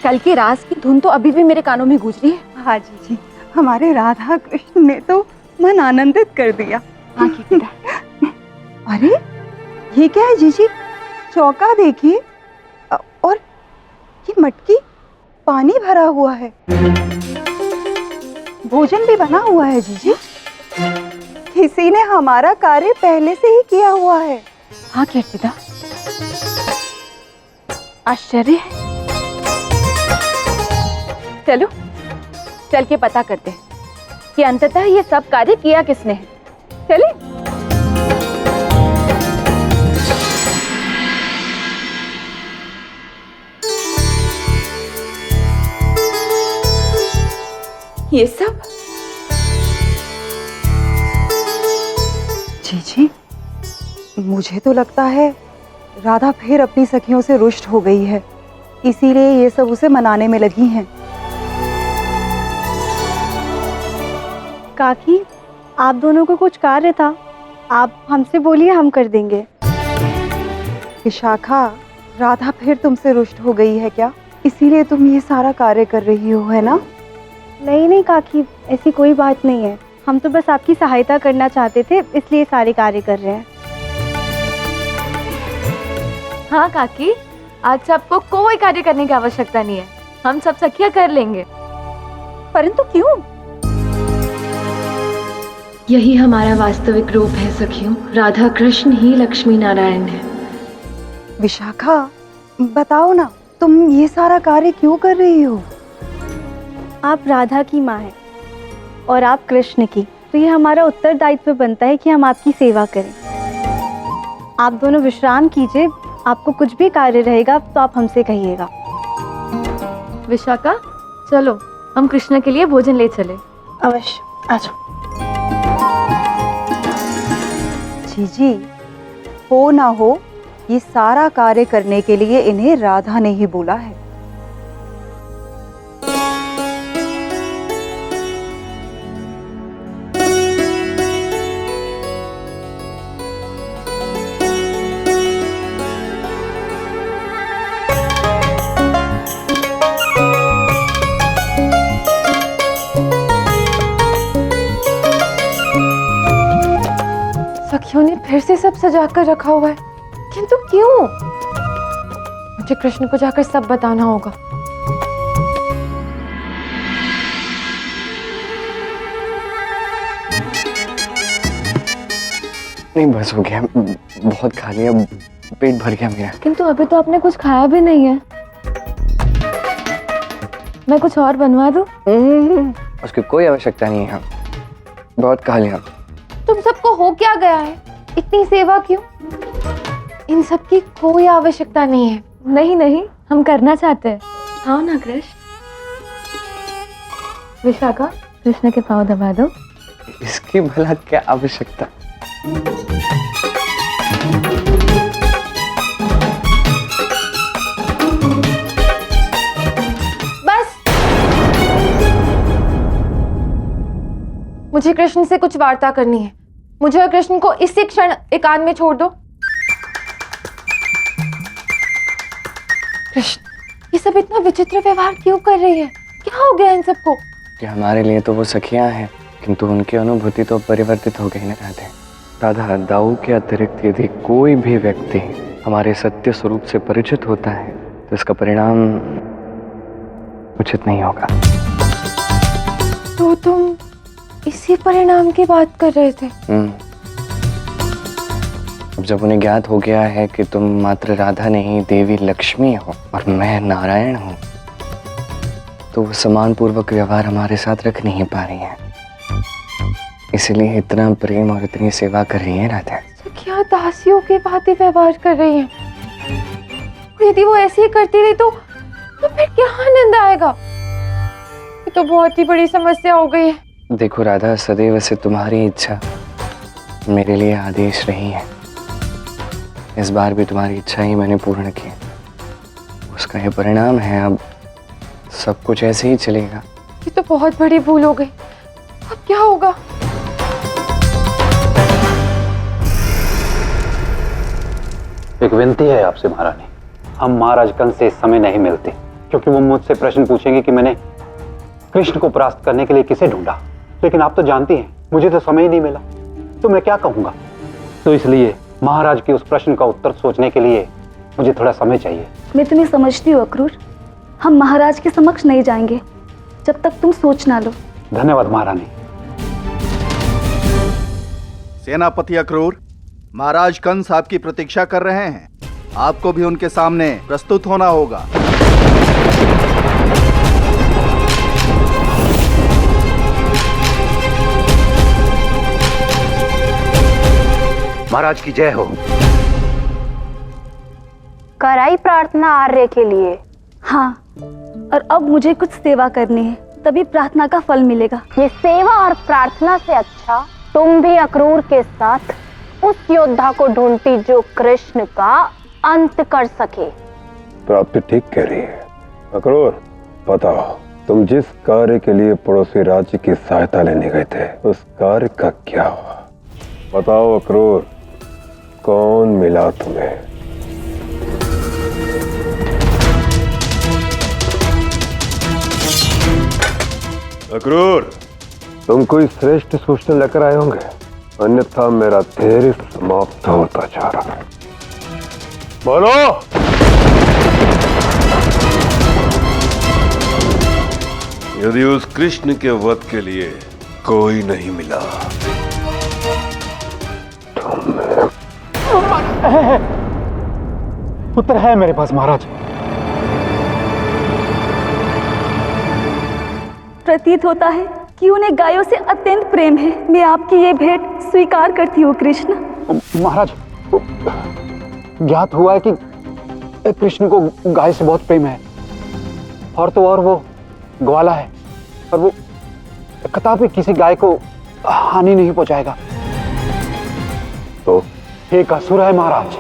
कल की रास की धुन तो अभी भी मेरे कानों में गूंज रही है। हाँ जी, हमारे राधा कृष्ण ने तो मन आनंदित कर दिया। हाँ की बेटा। अरे ये क्या है जीजी? चौका देखिए, और ये मटकी पानी भरा हुआ है, भोजन भी बना हुआ है जीजी। किसी ने हमारा कार्य पहले से ही किया हुआ है। हाँ की बेटा, आश्चर्य है। चलो चल के पता करते हैं कि अंततः ये सब कार्य किया किसने है। चले। ये सब जीजी, मुझे तो लगता है राधा फिर अपनी सखियों से रुष्ट हो गई है, इसीलिए ये सब उसे मनाने में लगी हैं। काकी, आप दोनों को कुछ कार्य था, आप हमसे बोलिए, हम कर देंगे। विशाखा, राधा फिर तुमसे रुष्ट हो गई है क्या? इसीलिए तुम ये सारा कार्य कर रही हो, है ना? नहीं नहीं काकी, ऐसी कोई बात नहीं है। हम तो बस आपकी सहायता करना चाहते थे, इसलिए सारे कार्य कर रहे हैं। हाँ काकी, आज सबको कोई कार्य करने की आवश्यकता नहीं है, हम सब सखियां कर लेंगे। परंतु क्यों? यही हमारा वास्तविक रूप है सखियों, राधा कृष्ण ही लक्ष्मी नारायण है। विशाखा, बताओ ना, तुम ये सारा कार्य क्यों कर रही हो? आप राधा की माँ हैं और आप कृष्ण की, तो ये हमारा उत्तरदायित्व बनता है कि हम आपकी सेवा करें। आप दोनों विश्राम कीजिए, आपको कुछ भी कार्य रहेगा तो आप हमसे कहिएगा। विशाखा, चलो हम कृष्ण के लिए भोजन ले चले। अवश्य, आ जाओ। जीजी, हो ना हो, ये सारा कार्य करने के लिए इन्हें राधा ने ही बोला है। सखियों ने फिर से सब सजा कर रखा हुआ है, किंतु क्यों? मुझे कृष्ण को जाकर सब बताना होगा। नहीं, बस हो गया, बहुत खा लिया, पेट भर गया मेरा। किंतु अभी तो आपने कुछ खाया भी नहीं है। मैं कुछ और बनवा दूं? उसकी कोई आवश्यकता नहीं है, बहुत खा लिया। तुम सबको हो क्या गया है? इतनी सेवा क्यों? इन सब की कोई आवश्यकता नहीं है। नहीं नहीं, हम करना चाहते हैं। आओ ना कृष्ण। विशाखा, कृष्ण के पाँव दबा दो। इसकी भला क्या आवश्यकता? बस, मुझे कृष्ण से कुछ वार्ता करनी है। मुझे और कृष्ण को इसी क्षण एकांत में छोड़ दो। कृष्ण, ये सब इतना विचित्र व्यवहार क्यों कर रही है? क्या हो गया इन सबको? कि हमारे लिए तो वो सखियां हैं, किंतु उनकी अनुभूति तो परिवर्तित हो गई न राधे। राधा, दाऊ के अतिरिक्त यदि कोई भी व्यक्ति हमारे सत्य स्वरूप से परिचित होता है तो इसका परिणाम उचित नहीं होगा। तो तुम इसी परिणाम की बात कर रहे थे? अब जब उन्हें ज्ञात हो गया है कि तुम मात्र राधा नहीं देवी लक्ष्मी हो और मैं नारायण हूँ, तो वो सम्मान पूर्वक व्यवहार हमारे साथ रख नहीं पा रही है। इसलिए इतना प्रेम और इतनी सेवा कर रही है राधा। क्या दासियों के भांति व्यवहार कर रही हैं? यदि वो ऐसे ही करती रही तो फिर क्या आनंद आएगा? ये तो बहुत ही बड़ी समस्या हो गई है। देखो राधा, सदैव से तुम्हारी इच्छा मेरे लिए आदेश रही है। इस बार भी तुम्हारी इच्छा ही मैंने पूर्ण की। उसका ये परिणाम है। अब सब कुछ ऐसे ही चलेगा। ये तो बहुत बड़ी भूल हो गई। अब क्या होगा? एक विनती है आपसे महारानी, हम महाराज कंस से इस समय नहीं मिलते। क्योंकि वो मुझसे प्रश्न पूछेंगे कि मैंने कृष्ण को परास्त करने के लिए किसे ढूंढा। लेकिन आप तो जानती हैं मुझे तो समय ही नहीं मिला, तो मैं क्या कहूंगा। तो इसलिए महाराज के उस प्रश्न का उत्तर सोचने के लिए मुझे थोड़ा समय चाहिए। मैं तुम्हें समझती हूँ अक्रूर। हम महाराज के समक्ष नहीं जाएंगे जब तक तुम सोच ना लो। धन्यवाद महारानी। सेनापति अक्रूर, महाराज कंस आपकी प्रतीक्षा कर रहे हैं। आपको भी उनके सामने प्रस्तुत होना होगा। महाराज की जय हो। कराई प्रार्थना आर्य के लिए। हाँ, और अब मुझे कुछ सेवा करनी है, तभी प्रार्थना का फल मिलेगा। ये सेवा और प्रार्थना से अच्छा तुम भी अक्रूर के साथ उस योद्धा को ढूंढती जो कृष्ण का अंत कर सके। प्राप्ति ठीक कह रही है। अक्रूर, बताओ तुम जिस कार्य के लिए पड़ोसी राज्य की सहायता लेने गए थे उस कार्य का क्या हुआ? बताओ अक्रूर, कौन मिला तुम्हें? अक्रूर, तुम कोई श्रेष्ठ सूचना लेकर आए होंगे, अन्यथा मेरा धैर्य समाप्त होता जा रहा है। बोलो। यदि उस कृष्ण के वध के लिए कोई नहीं मिला, पुत्र है मेरे पास महाराज। प्रतीत होता है कि उन्हें गायों से अत्यंत प्रेम है। मैं आपकी ये भेंट स्वीकार करती हूँ कृष्ण। महाराज, ज्ञात हुआ है कि कृष्ण को गाय से बहुत प्रेम है, और तो और वो ग्वाला है, और वो कदापि किसी गाय को हानि नहीं पहुंचाएगा। तो एक असुर है महाराज,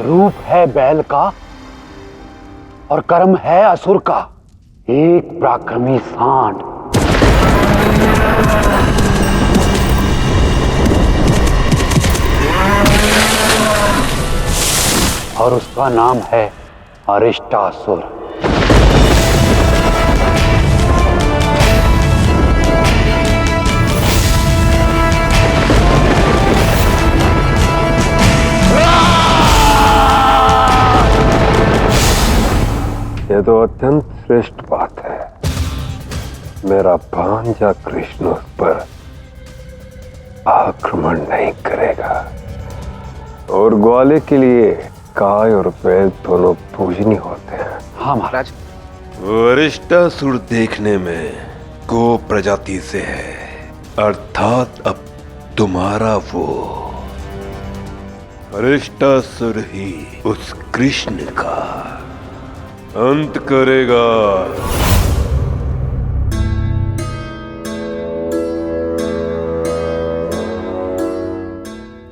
रूप है बैल का और कर्म है असुर का, एक पराक्रमी सांड। और उसका नाम है अरिष्टासुर। यह तो अत्यंत श्रेष्ठ बात है। मेरा भांजा कृष्ण उस पर आक्रमण नहीं करेगा, और ग्वाले के लिए गाय और बैल दोनों पूजनीय होते हैं। हाँ महाराज। अरिष्टासुर देखने में गो प्रजाति से है, अर्थात अब तुम्हारा वो अरिष्टासुर ही उस कृष्ण का अंत करेगा।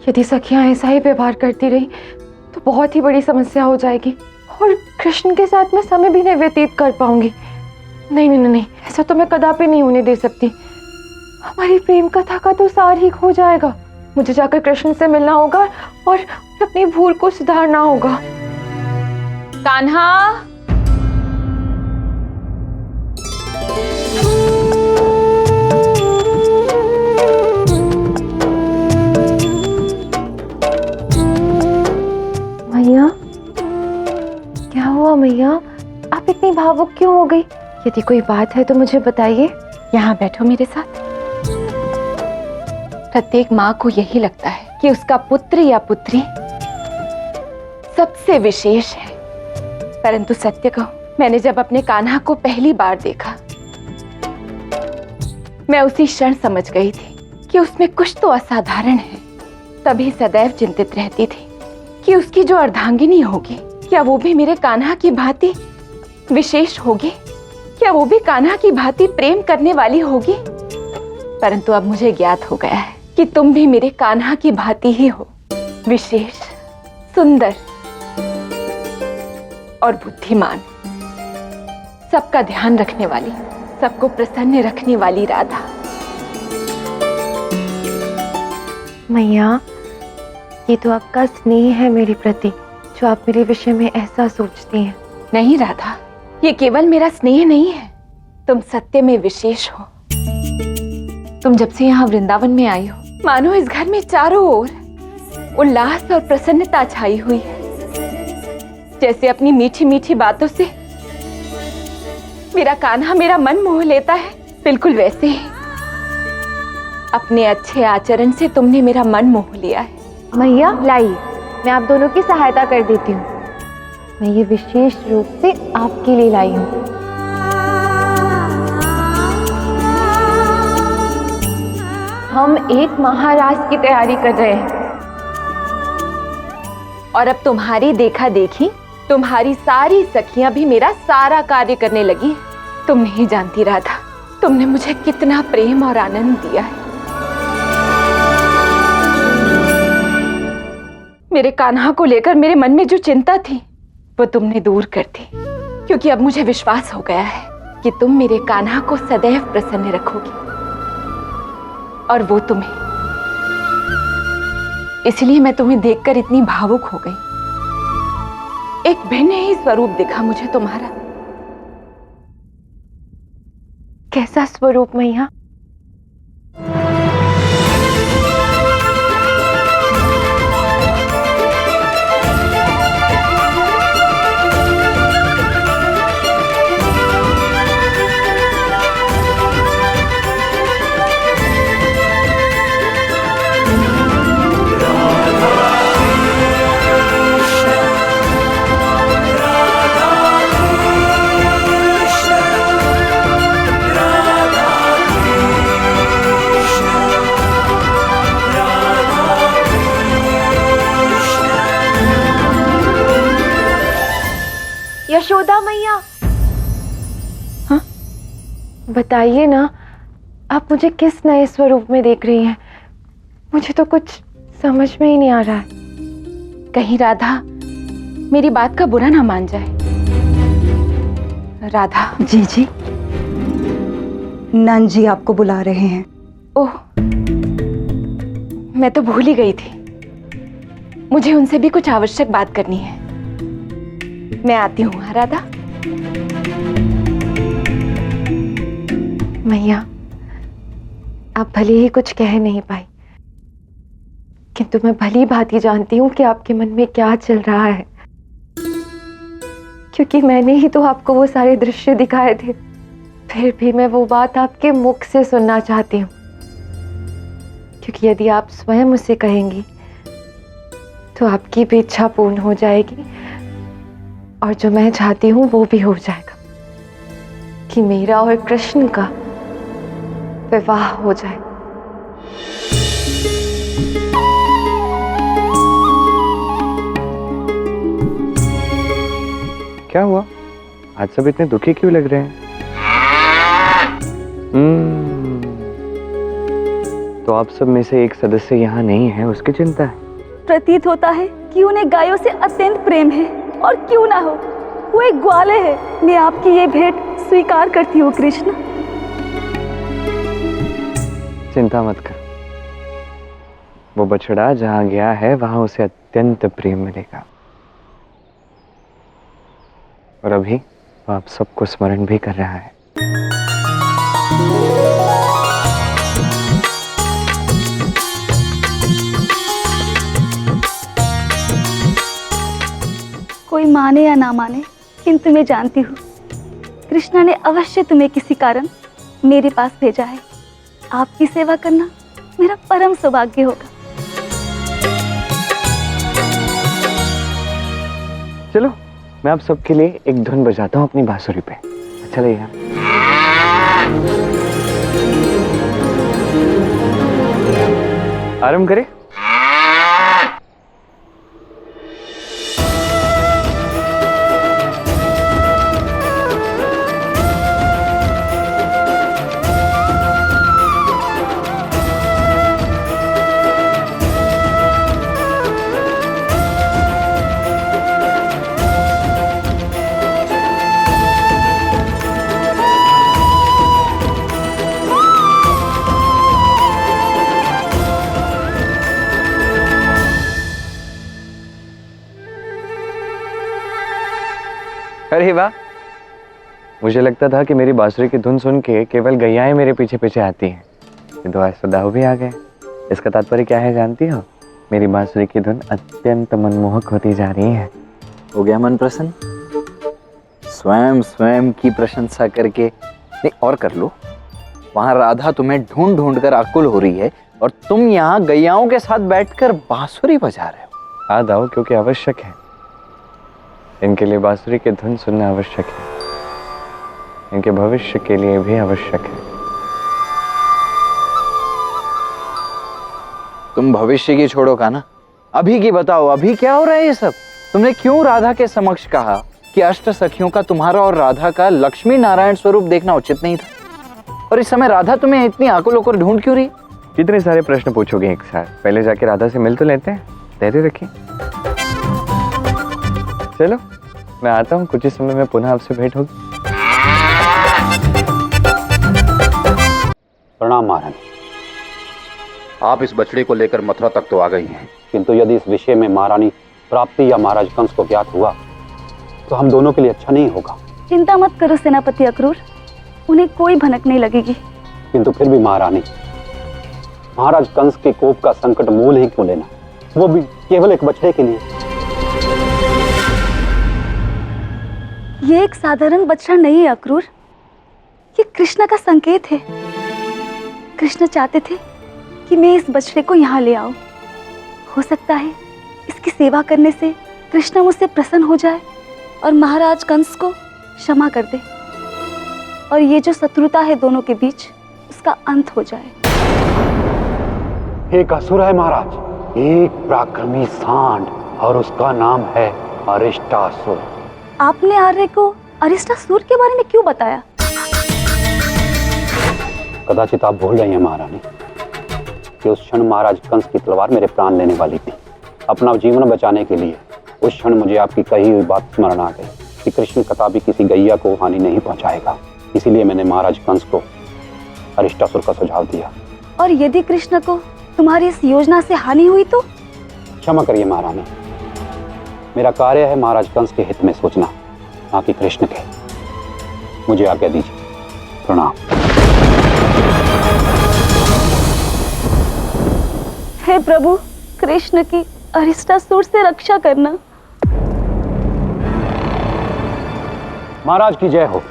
यदि सखियां ऐसा ही व्यवहार करती रही तो बहुत ही बड़ी समस्या हो जाएगी, और कृष्ण के साथ मैं समय भी नहीं व्यतीत कर पाऊंगी। नहीं नहीं नहीं, ऐसा तो मैं कदापि नहीं होने दे सकती। हमारी प्रेम कथा का तो सार ही खो जाएगा। मुझे जाकर कृष्ण से मिलना होगा और अपनी भूल को सुधारना होगा। कान्हा, मैया, क्या हुआ मैया? आप इतनी भावुक क्यों हो गई? यदि कोई बात है तो मुझे बताइए। यहाँ बैठो मेरे साथ। प्रत्येक माँ को यही लगता है कि उसका पुत्र या पुत्री सबसे विशेष है, परंतु सत्य कहूं, मैंने जब अपने कान्हा को पहली बार देखा, मैं उसी क्षण समझ गई थी कि उसमें कुछ तो असाधारण है। तभी सदैव चिंतित रहती थी कि उसकी जो अर्धांगिनी होगी, क्या वो भी मेरे कान्हा की भांति विशेष होगी? क्या वो भी कान्हा की भांति प्रेम करने वाली होगी? परंतु अब मुझे ज्ञात हो गया है कि तुम भी मेरे कान्हा की भांति ही हो, विशेष, सुंदर और बुद्धिमान, सबका ध्यान रखने वाली, सबको प्रसन्न रखने वाली राधा। मैया, ये तो आपका स्नेह है मेरे प्रति, जो आप मेरे विषय में ऐसा सोचती हैं। नहीं राधा, ये केवल मेरा स्नेह नहीं है, तुम सत्य में विशेष हो। तुम जब से यहाँ वृंदावन में आई हो, मानो इस घर में चारों ओर उल्लास और प्रसन्नता छाई हुई है। जैसे अपनी मीठी मीठी बातों से मेरा कान्हा मेरा मन मोह लेता है, बिल्कुल वैसे ही अपने अच्छे आचरण से तुमने मेरा मन मोह लिया है। मैया लाइए, मैं आप दोनों की सहायता कर देती हूँ। मैं ये विशेष रूप से आपके लिए लाई हूँ। हम एक महाराज की तैयारी कर रहे हैं और अब तुम्हारी देखा देखी तुम्हारी सारी सखियां भी मेरा सारा कार्य करने लगी। तुम नहीं जानती राधा, तुमने मुझे कितना प्रेम और आनंद दिया है। मेरे कान्हा को लेकर मेरे मन में जो चिंता थी वो तुमने दूर कर दी, क्योंकि अब मुझे विश्वास हो गया है कि तुम मेरे कान्हा को सदैव प्रसन्न रखोगी और वो तुम्हें। इसलिए मैं तुम्हें देखकर इतनी भावुक हो गई। एक भिन्न ही स्वरूप दिखा मुझे तुम्हारा। कैसा स्वरूप मैया? यशोदा मैया, हाँ? बताइए ना, आप मुझे किस नए स्वरूप में देख रही हैं? मुझे तो कुछ समझ में ही नहीं आ रहा है। कहीं राधा मेरी बात का बुरा ना मान जाए। राधा। जी, नंद जी आपको बुला रहे हैं। ओह, मैं तो भूल ही गई थी। मुझे उनसे भी कुछ आवश्यक बात करनी है। मैं आती हूँ। हाँ राधा। मैया, आप भले ही कुछ कह नहीं पाई, किंतु मैं भली भांति जानती हूँ कि आपके मन में क्या चल रहा है, क्योंकि मैंने ही तो आपको वो सारे दृश्य दिखाए थे। फिर भी मैं वो बात आपके मुख से सुनना चाहती हूँ, क्योंकि यदि आप स्वयं उसे कहेंगी तो आपकी भी इच्छा पूर्ण हो जाएगी और जो मैं चाहती हूँ वो भी हो जाएगा कि मेरा और कृष्ण का विवाह हो जाए। क्या हुआ? आज सब इतने दुखी क्यों लग रहे हैं? तो आप सब में से एक सदस्य यहाँ नहीं है, उसकी चिंता है। प्रतीत होता है कि उन्हें गायों से अत्यंत प्रेम है, और क्यों ना हो, वो एक ग्वाले है। मैं आपकी ये भेंट स्वीकार करती हूँ कृष्ण। चिंता मत कर, वो बछड़ा जहाँ गया है वहां उसे अत्यंत प्रेम मिलेगा। और अभी वो आप सबको स्मरण भी कर रहा है। कोई माने या ना माने, किंतु मैं जानती हूँ कृष्णा ने अवश्य तुम्हें किसी कारण मेरे पास भेजा है। आपकी सेवा करना मेरा परम सौभाग्य होगा। चलो, मैं आप सबके लिए एक धुन बजाता हूँ अपनी बांसुरी पे। अच्छा लगेगा? आरंभ करें? अरे वाह, मुझे लगता था कि मेरी बांसुरी की धुन सुन के केवल गैयाएं मेरे पीछे पीछे आती हैं, किंतु आज तो दाऊ भी आ गए। इसका तात्पर्य क्या है जानती हो? मेरी बांसुरी की धुन अत्यंत मनमोहक होती जा रही है। हो गया मन प्रसन्न? स्वयं स्वयं की प्रशंसा करके नहीं और कर लो। वहां राधा तुम्हें ढूंढ ढूंढ कर आकुल हो रही है और तुम यहाँ गैयाओं के साथ बैठकर बांसुरी बजा रहे हो। हाँ दाऊ, क्योंकि आवश्यक है, इनके लिए बांसुरी की धुन सुनना आवश्यक है, इनके भविष्य के लिए भी आवश्यक है। तुम भविष्य की छोड़ो का ना, अभी की बताओ, अभी क्या हो रहा है ये सब? तुमने क्यों राधा के समक्ष कहा कि अष्ट सखियों का तुम्हारा और राधा का लक्ष्मी नारायण स्वरूप देखना उचित नहीं था? और इस समय राधा तुम्हें इतनी आकुल होकर ढूंढ क्यों रही? कितने सारे प्रश्न पूछोगे एक साथ? पहले जाके राधा से मिल तो लेते हैं, धैर्य रखिए। चलो मैं आता हूँ, कुछ ही समय में पुनः आपसे भेंट होगी। प्रणाम महारानी। आप इस बछड़े को लेकर मथुरा तक तो आ गई हैं, किंतु यदि इस विषय में महारानी प्राप्ति या महाराज कंस को ज्ञात हुआ तो हम दोनों के लिए अच्छा नहीं होगा। चिंता मत करो सेनापति अक्रूर, उन्हें कोई भनक नहीं लगेगी। किंतु फिर भी महारानी, महाराज कंस के कोप का संकट मोल ही क्यों लेना, वो भी केवल एक बछड़े के लिए। ये एक साधारण बछड़ा नहीं है अक्रूर, ये कृष्ण का संकेत है। कृष्ण चाहते थे कि मैं इस बछड़े को यहाँ ले आऊं। हो सकता है इसकी सेवा करने से कृष्ण मुझसे प्रसन्न हो जाए और महाराज कंस को क्षमा कर दे, और ये जो शत्रुता है दोनों के बीच उसका अंत हो जाए। एक असुर है महाराज, एक पराक्रमी सांड, और उसका नाम है अरिष्टासुर। आपने आर्य को अरिष्टासुर के बारे में क्यों बताया? कदाचित आप भूल रही हैं महारानी कि उस क्षण महाराज कंस की तलवार मेरे प्राण लेने वाली थी। अपना जीवन बचाने के लिए उस क्षण मुझे आपकी कही हुई बात स्मरण आ गई कि कृष्ण कदापि किसी गैया को हानि नहीं पहुंचाएगा। इसीलिए मैंने महाराज कंस को अरिष्टासुर का सुझाव दिया। और यदि कृष्ण को तुम्हारी इस योजना से हानि हुई तो? क्षमा करिए महारानी, मेरा कार्य है महाराज कंस के हित में सोचना, ना कि कृष्ण के। मुझे आज्ञा दीजिए। प्रणाम। हे प्रभु, कृष्ण की अरिष्टासुर से रक्षा करना। महाराज की जय हो।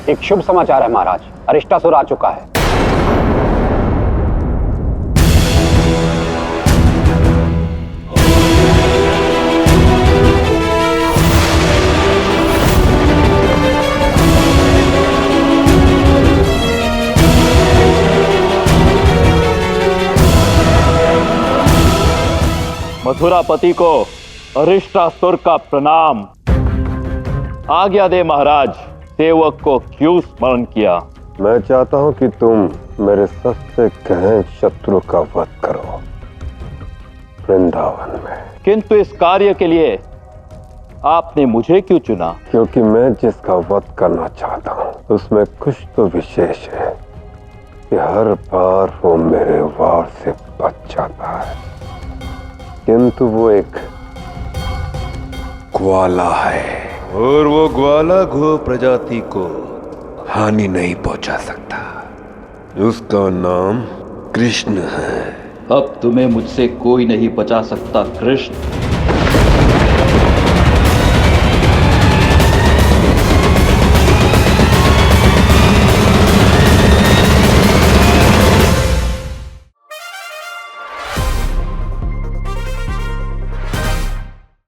एक शुभ समाचार है महाराज, अरिष्टासुर आ चुका है। मथुरापति को अरिष्टासुर का प्रणाम। आज्ञा दे महाराज, सेवक को क्यों स्मरण किया? मैं चाहता हूं कि तुम मेरे सबसे गहन शत्रु का वध करो वृंदावन में। किंतु इस कार्य के लिए आपने मुझे क्यों चुना? क्योंकि मैं जिसका वध करना चाहता हूं उसमें कुछ तो विशेष है कि हर बार वो मेरे वार से बच जाता है, किंतु वो एक ग्वाला है और वो ग्वाला गो प्रजाति को हानि नहीं पहुंचा सकता। उसका नाम कृष्ण है। अब तुम्हें मुझसे कोई नहीं बचा सकता कृष्ण।